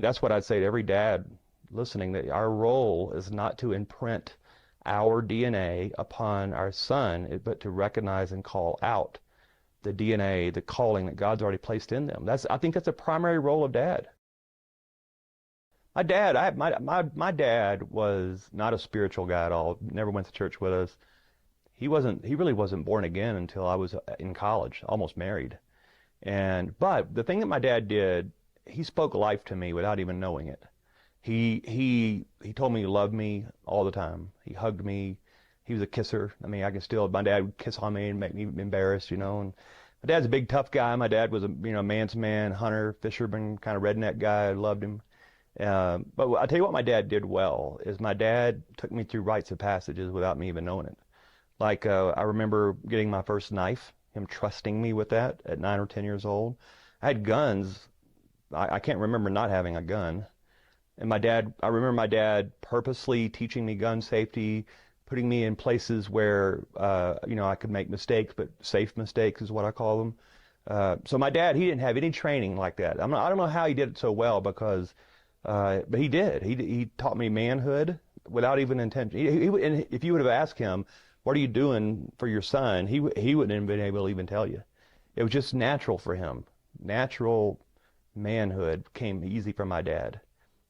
That's what I'd say to every dad listening, that our role is not to imprint our DNA upon our son, but to recognize and call out the DNA, the calling that God's already placed in them. I think that's a primary role of dad. My dad was not a spiritual guy at all. Never went to church with us. He really wasn't born again until I was in college, almost married. But the thing that my dad did, he spoke life to me without even knowing it. He told me he loved me all the time. He hugged me. He was a kisser. I mean, my dad would kiss on me and make me embarrassed, And my dad's a big, tough guy. My dad was a, man's man, hunter, fisherman, kind of redneck guy. I loved him. But I'll tell you what my dad did well is my dad took me through rites of passages without me even knowing it. Like, I remember getting my first knife, him trusting me with that at 9 or 10 years old. I had guns. I can't remember not having a gun. And I remember my dad purposely teaching me gun safety, putting me in places where, I could make mistakes, but safe mistakes is what I call them. So my dad, he didn't have any training like that. I don't know how he did it so well because, but he did. He taught me manhood without even intention. And if you would have asked him, what are you doing for your son? He wouldn't have been able to even tell you. It was just natural for him. Natural manhood came easy from my dad.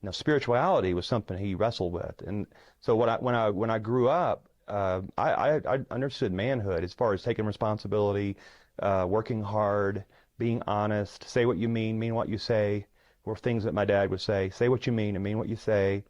Now, spirituality was something he wrestled with, and so when I grew up, I understood manhood as far as taking responsibility, working hard, being honest, say what you mean what you say, were things that my dad would say. Say what you mean and mean what you say.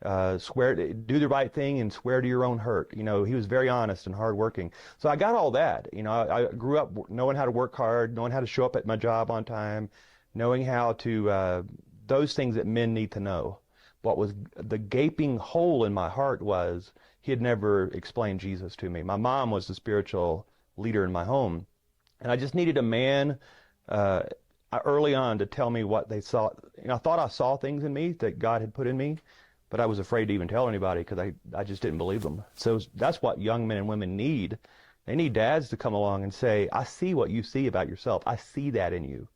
Do the right thing and swear to your own hurt. He was very honest and hardworking. So I got all that. I grew up knowing how to work hard, knowing how to show up at my job on time, knowing how to those things that men need to know. What was the gaping hole in my heart was he had never explained Jesus to me. My mom was the spiritual leader in my home, and I just needed a man early on to tell me what they saw. I thought I saw things in me that God had put in me, but I was afraid to even tell anybody because I just didn't believe them. So that's what young men and women need. They need dads to come along and say, I see what you see about yourself. I see that in you.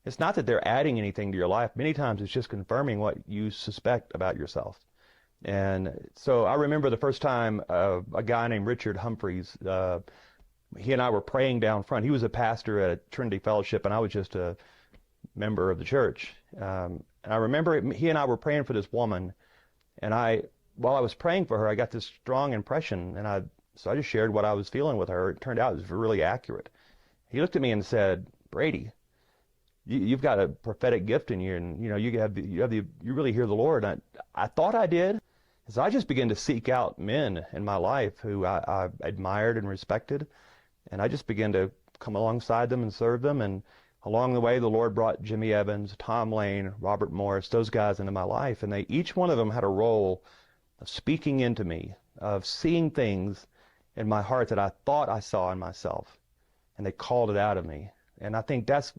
It's not that they're adding anything to your life. Many times it's just confirming what you suspect about yourself. And so I remember the first time a guy named Richard Humphreys, he and I were praying down front. He was a pastor at a Trinity Fellowship, and I was just a member of the church. And I remember he and I were praying for this woman, and while I was praying for her, I got this strong impression, and so I just shared what I was feeling with her. It turned out it was really accurate. He looked at me and said, Brady, you've got a prophetic gift in you, and you really hear the Lord. And I thought I did. So I just began to seek out men in my life who I admired and respected, and I just began to come alongside them and serve them. And along the way, the Lord brought Jimmy Evans, Tom Lane, Robert Morris, those guys into my life, and each one of them had a role of speaking into me, of seeing things in my heart that I thought I saw in myself, and they called it out of me. And I think that's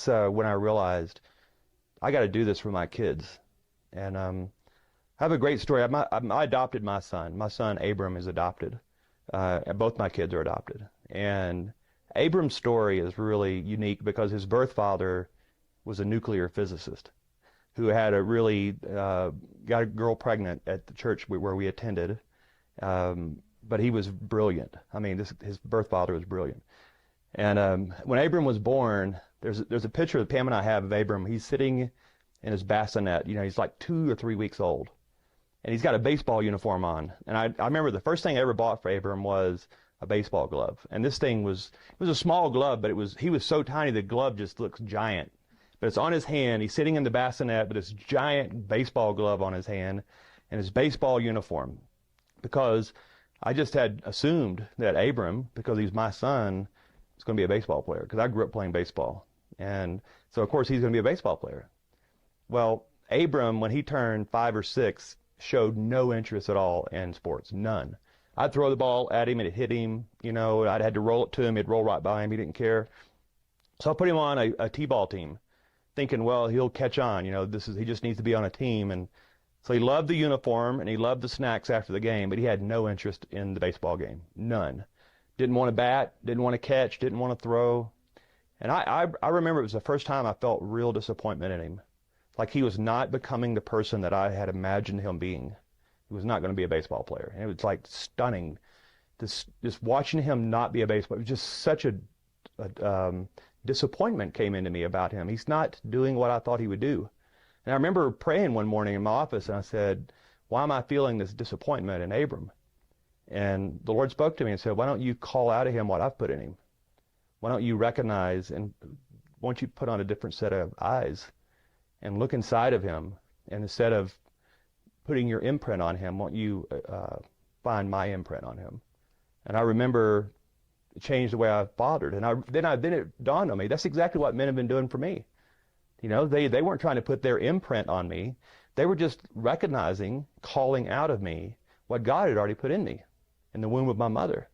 when I realized I got to do this for my kids. And I have a great story. I adopted my son. My son Abram is adopted. Both my kids are adopted. And Abram's story is really unique because his birth father was a nuclear physicist who had got a girl pregnant at the church where we attended. But he was brilliant. I mean, his birth father was brilliant. And when Abram was born, there's a picture that Pam and I have of Abram. He's sitting in his bassinet. He's like 2 or 3 weeks old. And he's got a baseball uniform on. And I remember the first thing I ever bought for Abram was a baseball glove. And this thing was a small glove, but he was so tiny the glove just looks giant. But it's on his hand. He's sitting in the bassinet with this giant baseball glove on his hand and his baseball uniform. Because I just had assumed that Abram, because he's my son, is going to be a baseball player, because I grew up playing baseball. And so, of course, he's going to be a baseball player. Well, Abram, when he turned 5 or 6, showed no interest at all in sports, none. I'd throw the ball at him and it hit him. I'd had to roll it to him. He'd roll right by him. He didn't care. So I put him on a t-ball team, thinking, well, he'll catch on. He just needs to be on a team. And so he loved the uniform and he loved the snacks after the game, but he had no interest in the baseball game, none. Didn't want to bat, didn't want to catch, didn't want to throw. And I remember it was the first time I felt real disappointment in him. Like he was not becoming the person that I had imagined him being. He was not going to be a baseball player. And it was like stunning. Just watching him not be a baseball, it was just such a disappointment came into me about him. He's not doing what I thought he would do. And I remember praying one morning in my office, and I said, why am I feeling this disappointment in Abram? And the Lord spoke to me and said, why don't you call out of him what I've put in him? Why don't you recognize, and why don't you put on a different set of eyes and look inside of him, and instead of putting your imprint on him, why don't you find my imprint on him? And I remember it changed the way I fathered. And then it dawned on me, that's exactly what men have been doing for me. You know, they weren't trying to put their imprint on me. They were just recognizing, calling out of me what God had already put in me in the womb of my mother.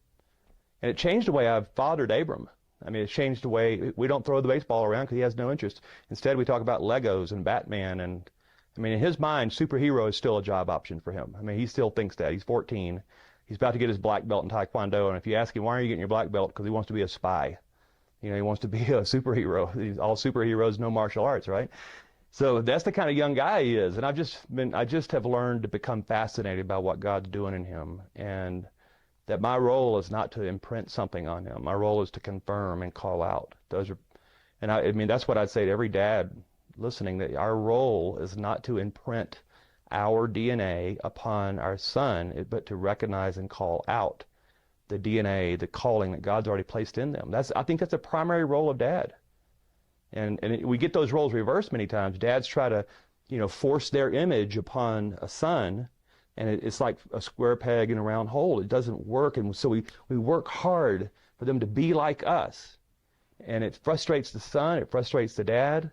And it changed the way I've fathered Abram. I mean, it changed the way we don't throw the baseball around because he has no interest. Instead, we talk about Legos and Batman. And I mean, in his mind, superhero is still a job option for him. I mean, he still thinks that. He's 14. He's about to get his black belt in Taekwondo. And if you ask him, why are you getting your black belt? Because he wants to be a spy. You know, he wants to be a superhero. All superheroes know martial arts, right? So that's the kind of young guy he is. And I just have learned to become fascinated by what God's doing in him. And that my role is not to imprint something on him. My role is to confirm and call out. I mean, that's what I'd say to every dad listening, that our role is not to imprint our DNA upon our son, but to recognize and call out the DNA, the calling that God's already placed in them. I think that's a primary role of dad. And we get those roles reversed many times. Dads try to, force their image upon a son, and it's like a square peg in a round hole. It doesn't work, and so we work hard for them to be like us. And it frustrates the son, it frustrates the dad,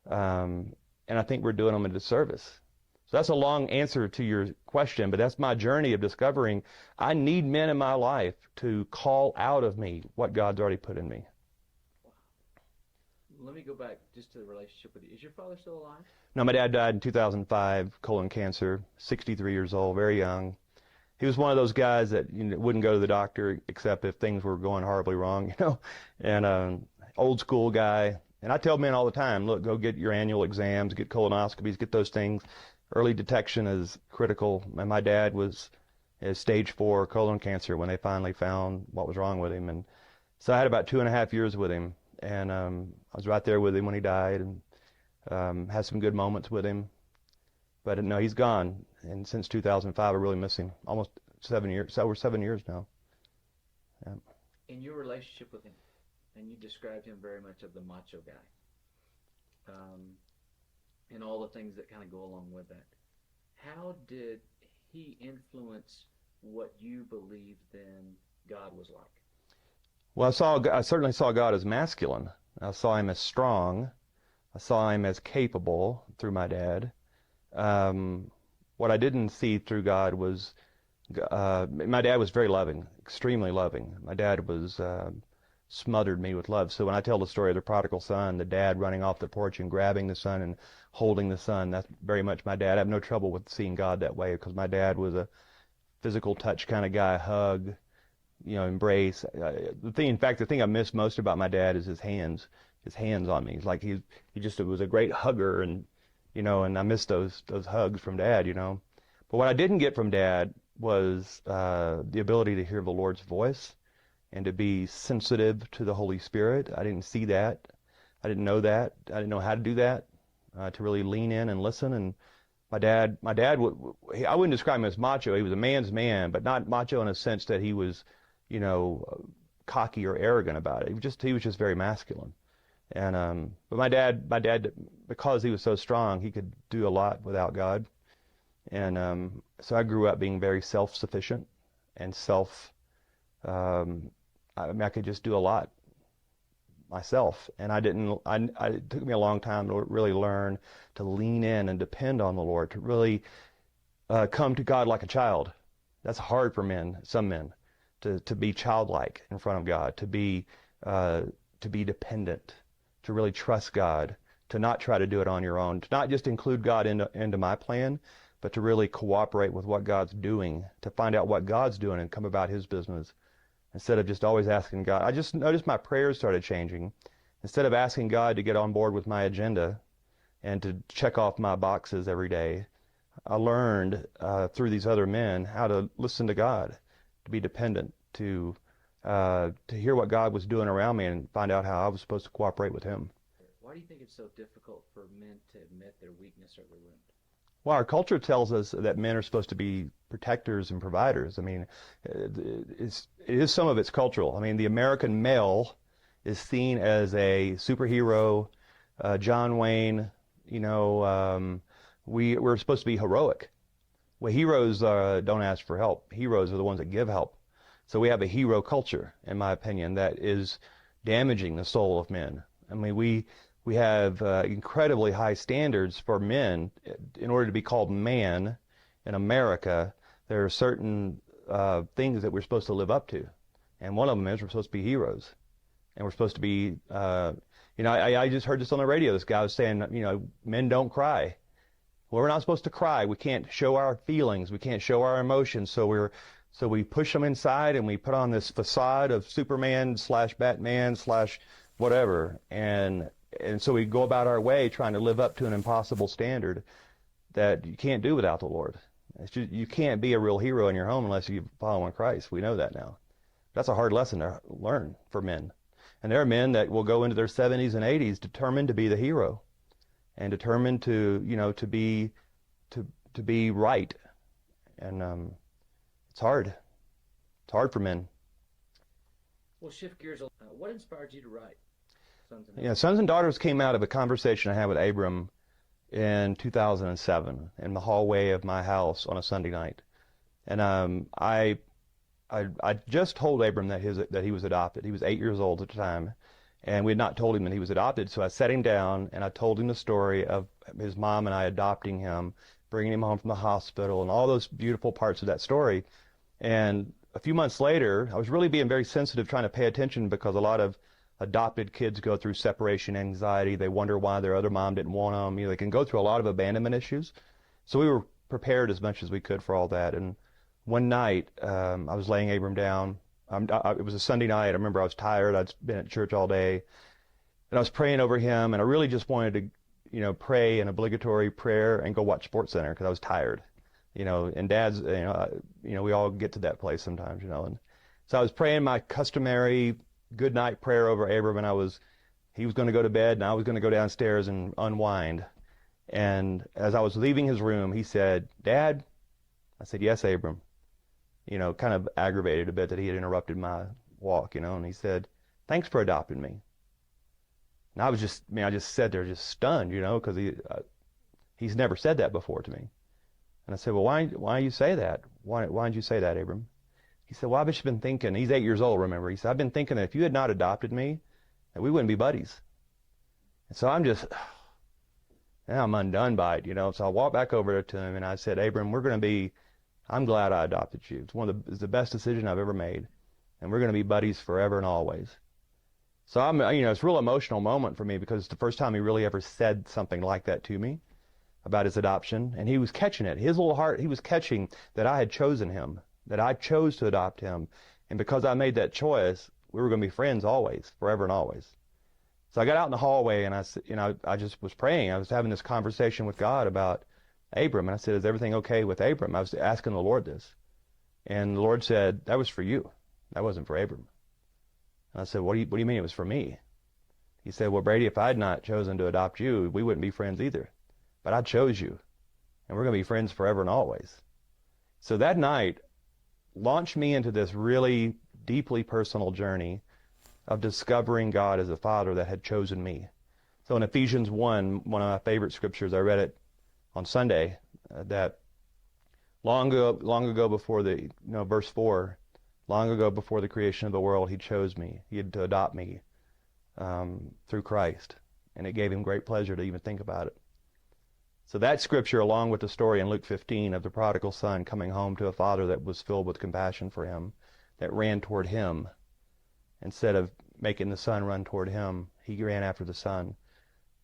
and I think we're doing them a disservice. So that's a long answer to your question, but that's my journey of discovering I need men in my life to call out of me what God's already put in me. Let me go back just to the relationship with you. Is your father still alive? No, my dad died in 2005, colon cancer, 63 years old, very young. He was one of those guys that wouldn't go to the doctor except if things were going horribly wrong, and old school guy. And I tell men all the time, look, go get your annual exams, get colonoscopies, get those things. Early detection is critical. And my dad was stage 4 colon cancer when they finally found what was wrong with him. And so I had about 2.5 years with him. And I was right there with him when he died, and had some good moments with him. But no, he's gone. And since 2005, I really miss him. Almost 7 years. So we're 7 years now. Yeah. In your relationship with him, and you described him very much of the macho guy, and all the things that kind of go along with that. How did he influence what you believed then God was like? Well, I certainly saw God as masculine. I saw him as strong. I saw him as capable through my dad. What I didn't see through God was, my dad was very loving, extremely loving. My dad was smothered me with love. So when I tell the story of the prodigal son, the dad running off the porch and grabbing the son and holding the son, that's very much my dad. I have no trouble with seeing God that way because my dad was a physical touch kind of guy, hug, embrace. The thing I miss most about my dad is his hands on me. It's like he was a great hugger, and and I miss those hugs from dad. But what I didn't get from dad was the ability to hear the Lord's voice and to be sensitive to the Holy Spirit. I didn't see that. I didn't know that. I didn't know how to do that, to really lean in and listen. And my dad, I wouldn't describe him as macho. He was a man's man, but not macho in a sense that he was cocky or arrogant about it. He was just very masculine. And but my dad, because he was so strong, he could do a lot without God. And so I grew up being very self-sufficient and I could just do a lot myself. And it took me a long time to really learn to lean in and depend on the Lord, to really come to God like a child. That's hard for some men. To be childlike in front of God, to be dependent, to really trust God, to not try to do it on your own, to not just include God into my plan, but to really cooperate with what God's doing, to find out what God's doing and come about his business, instead of just always asking God. I just noticed my prayers started changing. Instead of asking God to get on board with my agenda, and to check off my boxes every day. I learned through these other men how to listen to God, to be dependent, to hear what God was doing around me and find out how I was supposed to cooperate with him. Why do you think it's so difficult for men to admit their weakness or their wound? Well, our culture tells us that men are supposed to be protectors and providers. I mean, it is some of it's cultural. I mean, the American male is seen as a superhero, John Wayne. We're supposed to be heroic. Well, heroes don't ask for help. Heroes are the ones that give help. So we have a hero culture, in my opinion, that is damaging the soul of men. I mean, we have incredibly high standards for men. In order to be called man in America, there are certain things that we're supposed to live up to. And one of them is we're supposed to be heroes. And we're supposed to be, I just heard this on the radio. This guy was saying, men don't cry. Well, we're not supposed to cry. We can't show our feelings. We can't show our emotions. So we push them inside and we put on this facade of Superman / Batman / whatever. And so we go about our way trying to live up to an impossible standard that you can't do without the Lord. You can't be a real hero in your home unless you follow in Christ. We know that now. That's a hard lesson to learn for men. And there are men that will go into their 70s and 80s determined to be the hero and determined to be right. And it's hard. It's hard for men. We'll shift gears. What inspired you to write Sons and Daughters? Yeah, Sons and Daughters came out of a conversation I had with Abram in 2007 in the hallway of my house on a Sunday night. And I just told Abram that he was adopted. He was 8 years old at the time, and we had not told him that he was adopted. So I sat him down and I told him the story of his mom and I adopting him, bringing him home from the hospital, and all those beautiful parts of that story. And a few months later, I was really being very sensitive, trying to pay attention, because a lot of adopted kids go through separation anxiety. They wonder why their other mom didn't want them. They can go through a lot of abandonment issues. So we were prepared as much as we could for all that. And one night, I was laying Abram down. It was a Sunday night. I remember I was tired. I'd been at church all day. And I was praying over him, and I really just wanted to, pray an obligatory prayer and go watch SportsCenter because I was tired. And Dad's, we all get to that place sometimes, And so I was praying my customary good night prayer over Abram, and he was going to go to bed, and I was going to go downstairs and unwind. And as I was leaving his room, he said, "Dad?" I said, "Yes, Abram." Kind of aggravated a bit that he had interrupted my walk, and he said, "Thanks for adopting me." And I just sat there just stunned, because he's never said that before to me. And I said, "Well, why do you say that? Why did you say that, Abram?" He said, "Well, I've just been thinking," he's 8 years old, remember. He said, "I've been thinking that if you had not adopted me, that we wouldn't be buddies." And so I'm undone by it, So I walked back over to him and I said, "Abram, I'm glad I adopted you. It's the best decision I've ever made. And we're going to be buddies forever and always." So it's a real emotional moment for me, because it's the first time he really ever said something like that to me about his adoption. And he was catching it. His little heart, he was catching that I had chosen him, that I chose to adopt him. And because I made that choice, we were going to be friends always, forever and always. So I got out in the hallway and I just was praying. I was having this conversation with God about Abram. And I said, "Is everything okay with Abram?" I was asking the Lord this. And the Lord said, "That was for you. That wasn't for Abram." And I said, what do you mean it was for me?" He said, "Well, Brady, if I had not chosen to adopt you, we wouldn't be friends either. But I chose you. And we're going to be friends forever and always." So that night launched me into this really deeply personal journey of discovering God as a Father that had chosen me. So in Ephesians 1, one of my favorite scriptures, I read it on Sunday, that long ago before verse 4, long ago before the creation of the world, he chose me. He had to adopt me through Christ. And it gave him great pleasure to even think about it. So that scripture, along with the story in Luke 15 of the prodigal son coming home to a father that was filled with compassion for him, that ran toward him, instead of making the son run toward him, he ran after the son.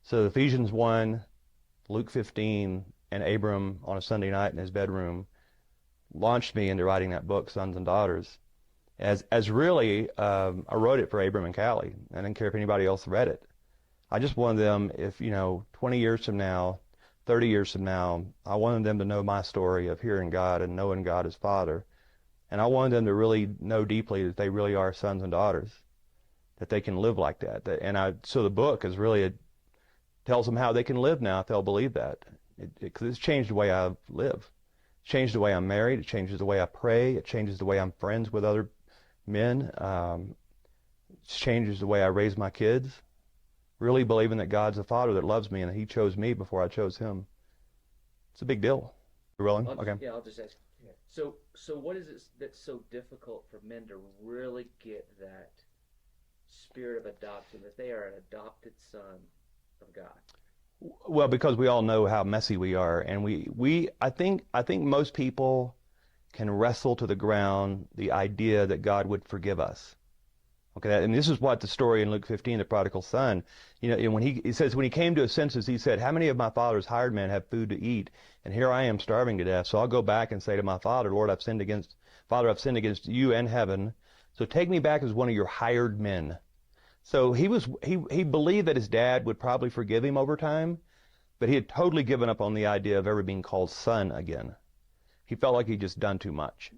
So Ephesians 1, Luke 15, and Abram on a Sunday night in his bedroom launched me into writing that book, Sons and Daughters. As really, I wrote it for Abram and Callie. I didn't care if anybody else read it. I just wanted them, if, 20 years from now, 30 years from now, I wanted them to know my story of hearing God and knowing God as Father. And I wanted them to really know deeply that they really are sons and daughters, that they can live like that. So the book is really, it tells them how they can live now if they'll believe that. Because it's changed the way I live. It changed the way I'm married. It changes the way I pray. It changes the way I'm friends with other men. It changes the way I raise my kids. Really believing that God's a Father that loves me and that He chose me before I chose Him. It's a big deal. You willing? Okay. Yeah, I'll just ask. So what is it that's so difficult for men to really get that spirit of adoption, that they are an adopted son of God? Well, because we all know how messy we are, and I think most people can wrestle to the ground the idea that God would forgive us. Okay, and this is what the story in Luke 15, the prodigal son, when he says, when he came to his senses, he said, how many of my father's hired men have food to eat? And here I am starving to death. So I'll go back and say to my father, Lord, I've sinned against you and heaven. So take me back as one of your hired men. So he believed that his dad would probably forgive him over time, but he had totally given up on the idea of ever being called son again. He felt like he'd just done too much.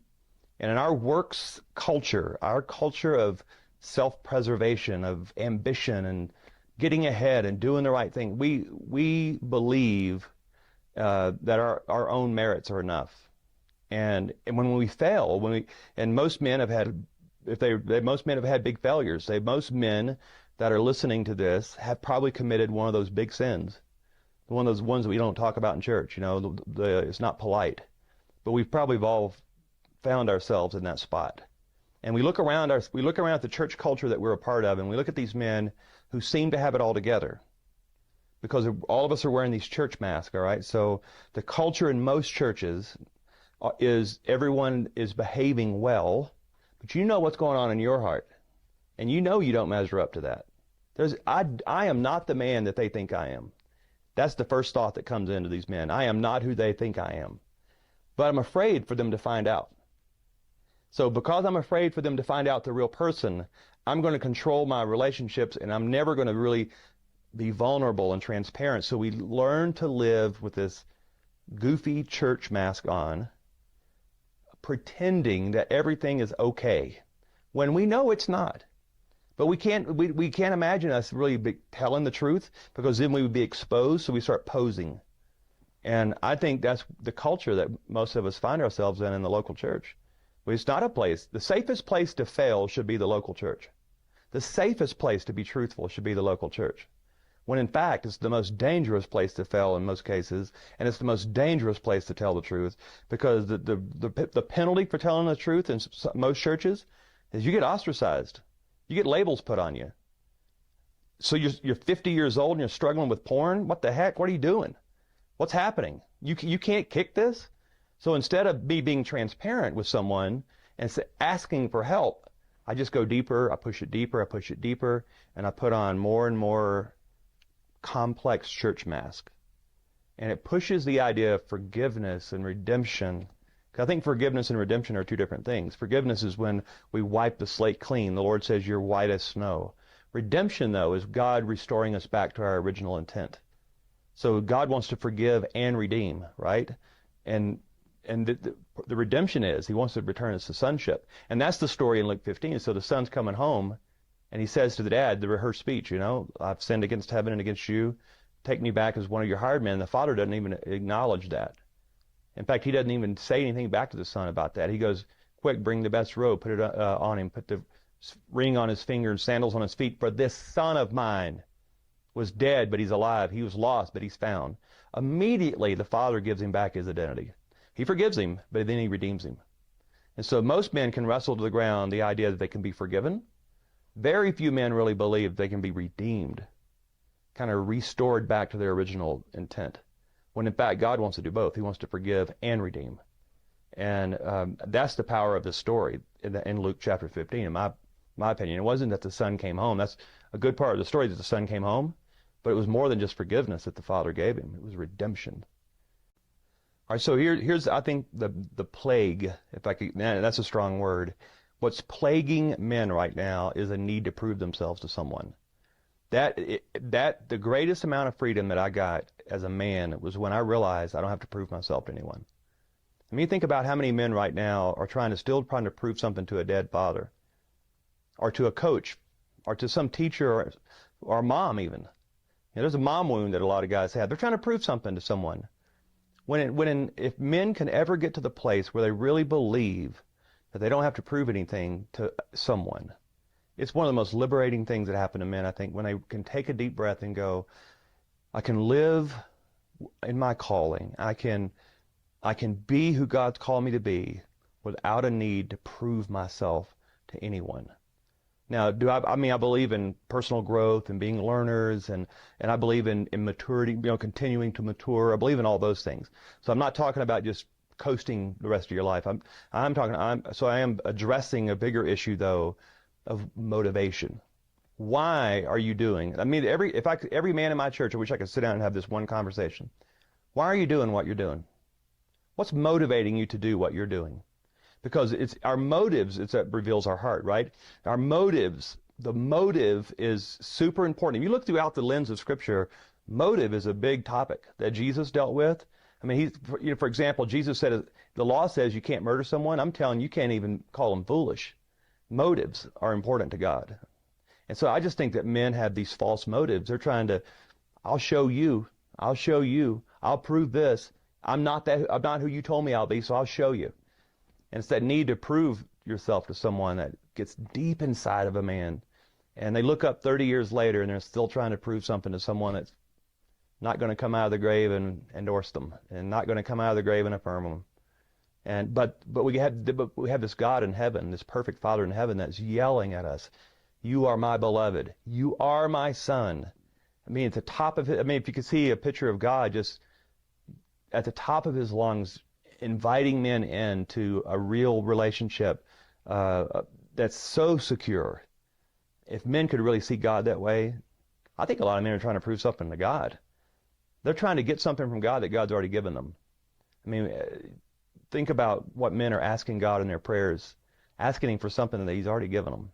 And in our works culture, our culture of self-preservation, of ambition and getting ahead and doing the right thing, we believe that our own merits are enough. And when we fail, most men have had, most men have had big failures. Most men that are listening to this have probably committed one of those big sins, one of those ones that we don't talk about in church. It's not polite, but we've probably all found ourselves in that spot. And we look around at the church culture that we're a part of, and we look at these men who seem to have it all together, because all of us are wearing these church masks, all right? So the culture in most churches is everyone is behaving well, but you know what's going on in your heart, and you don't measure up to that. I am not the man that they think I am. That's the first thought that comes into these men. I am not who they think I am. But I'm afraid for them to find out. So because I'm afraid for them to find out the real person, I'm going to control my relationships, and I'm never going to really be vulnerable and transparent. So we learn to live with this goofy church mask on, pretending that everything is okay, when we know it's not. But we can't imagine us really telling the truth, because then we would be exposed, so we start posing. And I think that's the culture that most of us find ourselves in the local church. It's not a place. The safest place to fail should be the local church. The safest place to be truthful should be the local church. When in fact, it's the most dangerous place to fail in most cases, and it's the most dangerous place to tell the truth, because the penalty for telling the truth in most churches is you get ostracized. You get labels put on you. So you're 50 years old and you're struggling with porn? What the heck? What are you doing? What's happening? You can't kick this? So instead of me being transparent with someone and asking for help, I just go deeper, I push it deeper, I push it deeper, and I put on more and more complex church mask. And it pushes the idea of forgiveness and redemption. I think forgiveness and redemption are two different things. Forgiveness is when we wipe the slate clean. The Lord says, you're white as snow. Redemption, though, is God restoring us back to our original intent. So God wants to forgive and redeem, right? And the redemption is, He wants to return us to sonship. And that's the story in Luke 15. So the son's coming home, and he says to the dad, the rehearsed speech, I've sinned against heaven and against you. Take me back as one of your hired men. The father doesn't even acknowledge that. In fact, he doesn't even say anything back to the son about that. He goes, quick, bring the best robe, put it on him, put the ring on his finger and sandals on his feet. For this son of mine was dead, but he's alive. He was lost, but he's found. Immediately, the father gives him back his identity. He forgives him, but then he redeems him. And so most men can wrestle to the ground the idea that they can be forgiven. Very few men really believe they can be redeemed, kind of restored back to their original intent. When in fact, God wants to do both. He wants to forgive and redeem. And that's the power of this story in Luke chapter 15, in my opinion. It wasn't that the son came home. That's a good part of the story, that the son came home. But it was more than just forgiveness that the father gave him. It was redemption. All right, so here's I think the plague, if I could, that's a strong word. What's plaguing men right now is a need to prove themselves to someone. The greatest amount of freedom that I got as a man was when I realized I don't have to prove myself to anyone. I mean, think about how many men right now are still trying to prove something to a dead father, or to a coach, or to some teacher, or mom even. There's a mom wound that a lot of guys have. They're trying to prove something to someone. If men can ever get to the place where they really believe that they don't have to prove anything to someone, it's one of the most liberating things that happen to men, I think, when they can take a deep breath and go, I can live in my calling. I can be who God's called me to be without a need to prove myself to anyone. Now, I believe in personal growth and being learners, and I believe in maturity, continuing to mature. I believe in all those things. So I'm not talking about just coasting the rest of your life. I am addressing a bigger issue, though, of motivation. Why are you doing? I mean, every man in my church, I wish I could sit down and have this one conversation. Why are you doing what you're doing? What's motivating you to do what you're doing? Because it's our motives that reveals our heart, right? Our motives, the motive is super important. If you look throughout the lens of Scripture, motive is a big topic that Jesus dealt with. I mean, for example, Jesus said, the law says you can't murder someone. I'm telling you, you can't even call them foolish. Motives are important to God. And so I just think that men have these false motives. They're trying to, I'll show you, I'll prove this. I'm not who you told me I'll be, so I'll show you. And it's that need to prove yourself to someone that gets deep inside of a man. And they look up 30 years later and they're still trying to prove something to someone that's not going to come out of the grave and endorse them, and not going to come out of the grave and affirm them. But we have this God in heaven, this perfect Father in heaven, that's yelling at us, you are my beloved. You are my son. I mean, at the top of it, if you could see a picture of God just at the top of his lungs, inviting men into a real relationship that's so secure. If men could really see God that way, I think a lot of men are trying to prove something to God. They're trying to get something from God that God's already given them. I mean, think about what men are asking God in their prayers, asking him for something that he's already given them.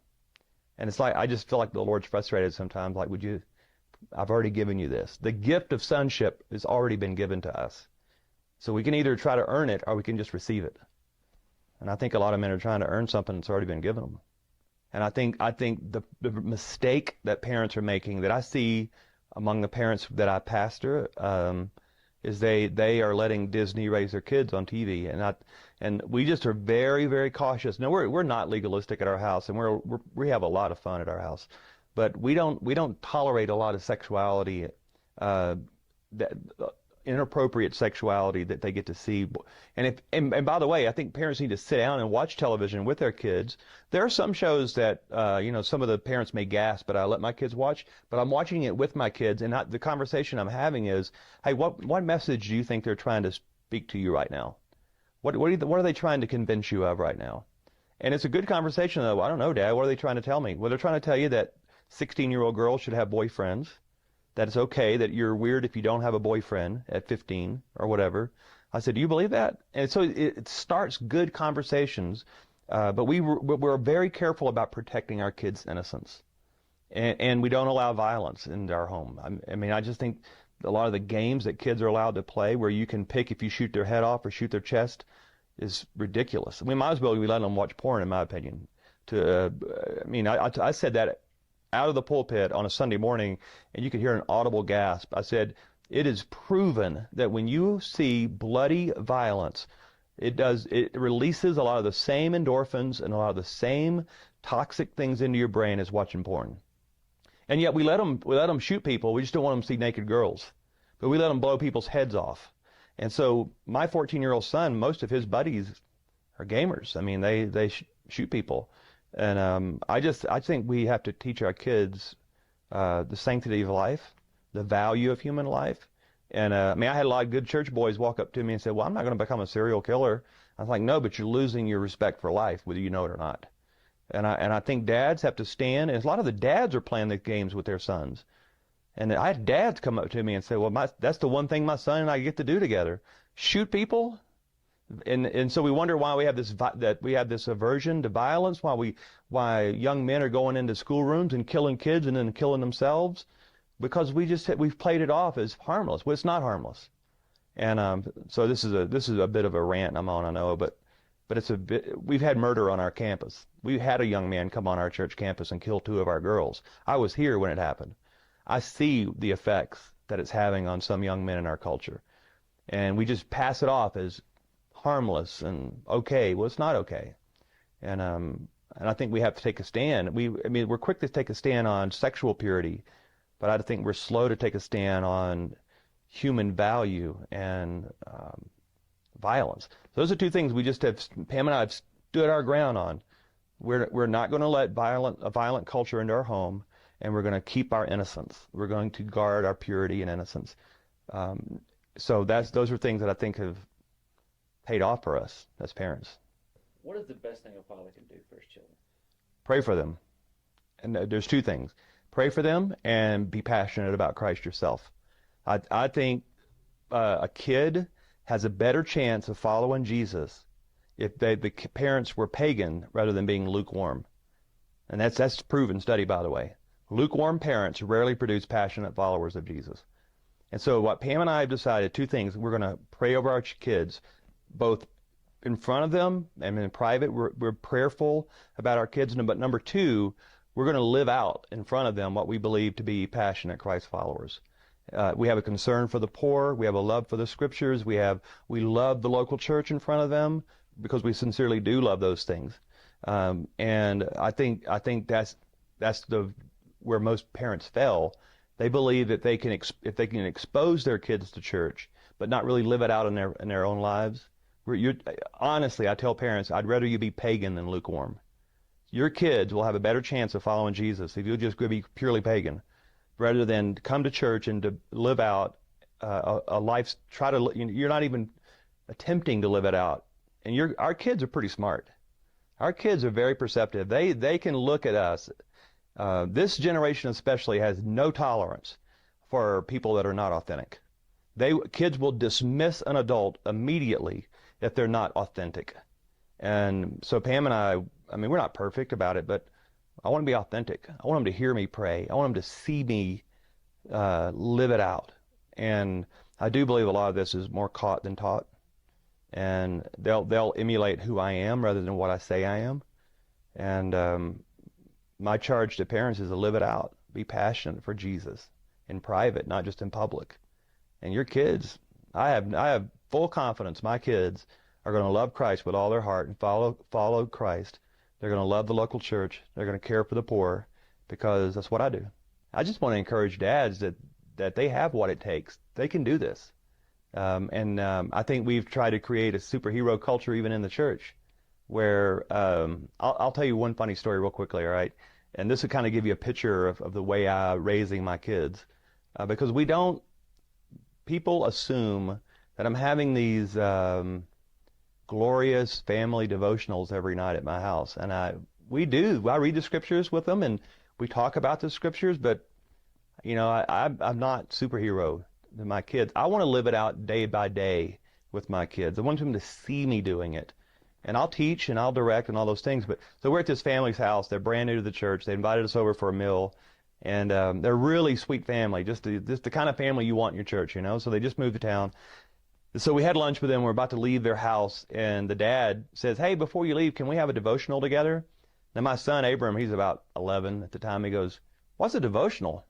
And it's like, I just feel like the Lord's frustrated sometimes, like, I've already given you this. The gift of sonship has already been given to us. So we can either try to earn it or we can just receive it. And I think a lot of men are trying to earn something that's already been given them. And I think the mistake that parents are making, that I see among the parents that I pastor, is they are letting Disney raise their kids on TV, and we just are very, very cautious. No, we're not legalistic at our house, and we have a lot of fun at our house, but we don't tolerate a lot of sexuality, inappropriate sexuality that they get to see. And by the way, I think parents need to sit down and watch television with their kids. There are some shows that some of the parents may gasp, but I let my kids watch. But I'm watching it with my kids, and the conversation I'm having is, hey, what message do you think they're trying to speak to you right now? What are they trying to convince you of right now? And it's a good conversation, though. I don't know, Dad. What are they trying to tell me? Well, they're trying to tell you that 16-year-old girls should have boyfriends, that it's okay, that you're weird if you don't have a boyfriend at 15 or whatever. I said, do you believe that? And so it starts good conversations, but we're very careful about protecting our kids' innocence. And we don't allow violence into our home. I just think a lot of the games that kids are allowed to play, where you can pick if you shoot their head off or shoot their chest, is ridiculous. We might as well be letting them watch porn, in my opinion. I said that out of the pulpit on a Sunday morning, and you could hear an audible gasp. I said, it is proven that when you see bloody violence, it releases a lot of the same endorphins and a lot of the same toxic things into your brain as watching porn. And yet we let them shoot people. We just don't want them to see naked girls. But we let them blow people's heads off. And so my 14-year-old son, most of his buddies are gamers. I mean, they shoot people. And I think we have to teach our kids the sanctity of life, the value of human life. And I had a lot of good church boys walk up to me and say, well, I'm not going to become a serial killer. I was like, no, but you're losing your respect for life, whether you know it or not. And I think dads have to stand, and a lot of the dads are playing the games with their sons. And I had dads come up to me and say, well, that's the one thing my son and I get to do together. Shoot people? And so we wonder why we have this aversion to violence, why young men are going into schoolrooms and killing kids and then killing themselves, because we've played it off as harmless. Well, it's not harmless. And so this is a bit of a rant I'm on, I know, but we've had murder on our campus. We had a young man come on our church campus and kill 2 of our girls. I was here when it happened. I see the effects that it's having on some young men in our culture. And we just pass it off as harmless and okay. Well, it's not okay. And I think we have to take a stand. We're quick to take a stand on sexual purity, but I think we're slow to take a stand on human value and violence. Those are 2 things Pam and I have stood our ground on. We're not going to let a violent culture into our home, and we're going to keep our innocence. We're going to guard our purity and innocence. So those are things that I think have paid off for us as parents. What is the best thing a father can do for his children? Pray for them. And there's 2 things. Pray for them and be passionate about Christ yourself. I think a kid has a better chance of following Jesus if the parents were pagan rather than being lukewarm. And that's proven study, by the way. Lukewarm parents rarely produce passionate followers of Jesus. And so what Pam and I have decided, 2 things. We're going to pray over our kids, both in front of them and in private. We're prayerful about our kids. But number 2, we're going to live out in front of them what we believe to be passionate Christ followers. We have a concern for the poor. We have a love for the scriptures. We love the local church in front of them because we sincerely do love those things. And I think that's where most parents fail. They believe that if they can expose their kids to church, but not really live it out in their own lives. Honestly, I tell parents, I'd rather you be pagan than lukewarm. Your kids will have a better chance of following Jesus if you'll just be purely pagan, rather than come to church and to live out a life. You're not even attempting to live it out. And our kids are pretty smart. Our kids are very perceptive. They can look at us. This generation especially has no tolerance for people that are not authentic. Kids will dismiss an adult immediately if they're not authentic. And so Pam and I mean, we're not perfect about it, but I want to be authentic. I want them to hear me pray. I want them to see me live it out. And I do believe a lot of this is more caught than taught. And they'll emulate who I am rather than what I say I am. And my charge to parents is to live it out. Be passionate for Jesus in private, not just in public. And your kids, I have full confidence my kids are going to love Christ with all their heart and follow Christ. They're going to love the local church. They're going to care for the poor because that's what I do. I just want to encourage dads that they have what it takes. They can do this. I think we've tried to create a superhero culture even in the church where I'll tell you one funny story real quickly, all right? And this will kind of give you a picture of the way I'm raising my kids. Because people assume that I'm having these glorious family devotionals every night at my house. And we do. I read the scriptures with them and we talk about the scriptures, but I'm not superhero to my kids. I want to live it out day by day with my kids. I want them to see me doing it. And I'll teach and I'll direct and all those things. So we're at this family's house. They're brand new to the church. They invited us over for a meal. And they're a really sweet family, just the kind of family you want in your church, So they just moved to town. So we had lunch with them. We're about to leave their house. And the dad says, hey, before you leave, can we have a devotional together? Now my son, Abram, he's about 11 at the time. He goes, what's a devotional?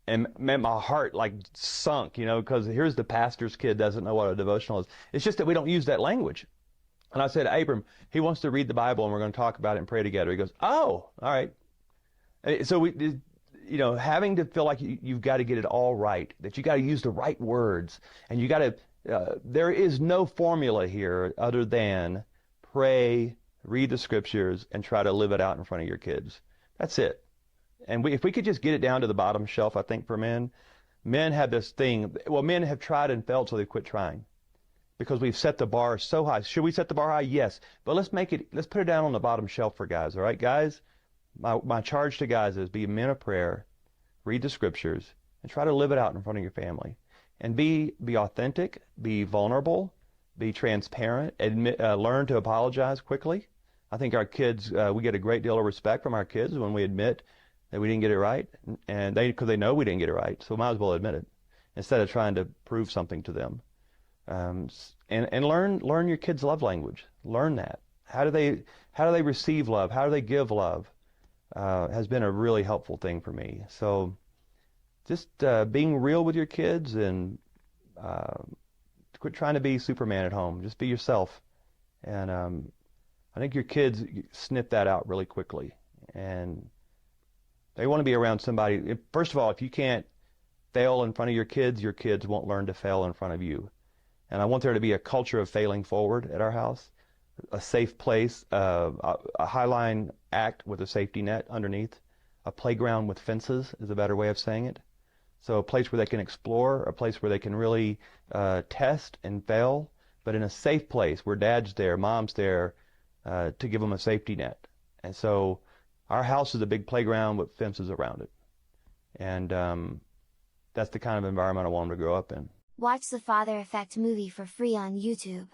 And man, my heart sunk, because here's the pastor's kid doesn't know what a devotional is. It's just that we don't use that language. And I said, Abram, he wants to read the Bible and we're going to talk about it and pray together. He goes, oh, all right. So we, having to feel like you've got to get it all right, that you got to use the right words, and you got to, there is no formula here other than pray, read the scriptures, and try to live it out in front of your kids. That's it. And if we could just get it down to the bottom shelf, I think for men have this thing, men have tried and failed, so they quit trying. Because we've set the bar so high. Should we set the bar high? Yes. But let's put it down on the bottom shelf for guys, all right? Guys, my charge to guys is be men of prayer, read the scriptures, and try to live it out in front of your family. And be authentic, be vulnerable, be transparent, learn to apologize quickly. I think our kids, we get a great deal of respect from our kids when we admit that we didn't get it right, and because they know we didn't get it right, so we might as well admit it instead of trying to prove something to them. And learn your kids' love language. Learn that. How do they receive love? How do they give love? Has been a really helpful thing for me. So just being real with your kids and quit trying to be Superman at home. Just be yourself. And I think your kids snip that out really quickly. And they want to be around somebody. First of all, if you can't fail in front of your kids won't learn to fail in front of you. And I want there to be a culture of failing forward at our house, a safe place, a highline act with a safety net underneath, a playground with fences is a better way of saying it. So a place where they can explore, a place where they can really test and fail, but in a safe place where dad's there, mom's there to give them a safety net. And so our house is a big playground with fences around it. And that's the kind of environment I want them to grow up in. Watch the Father Effect movie for free on YouTube.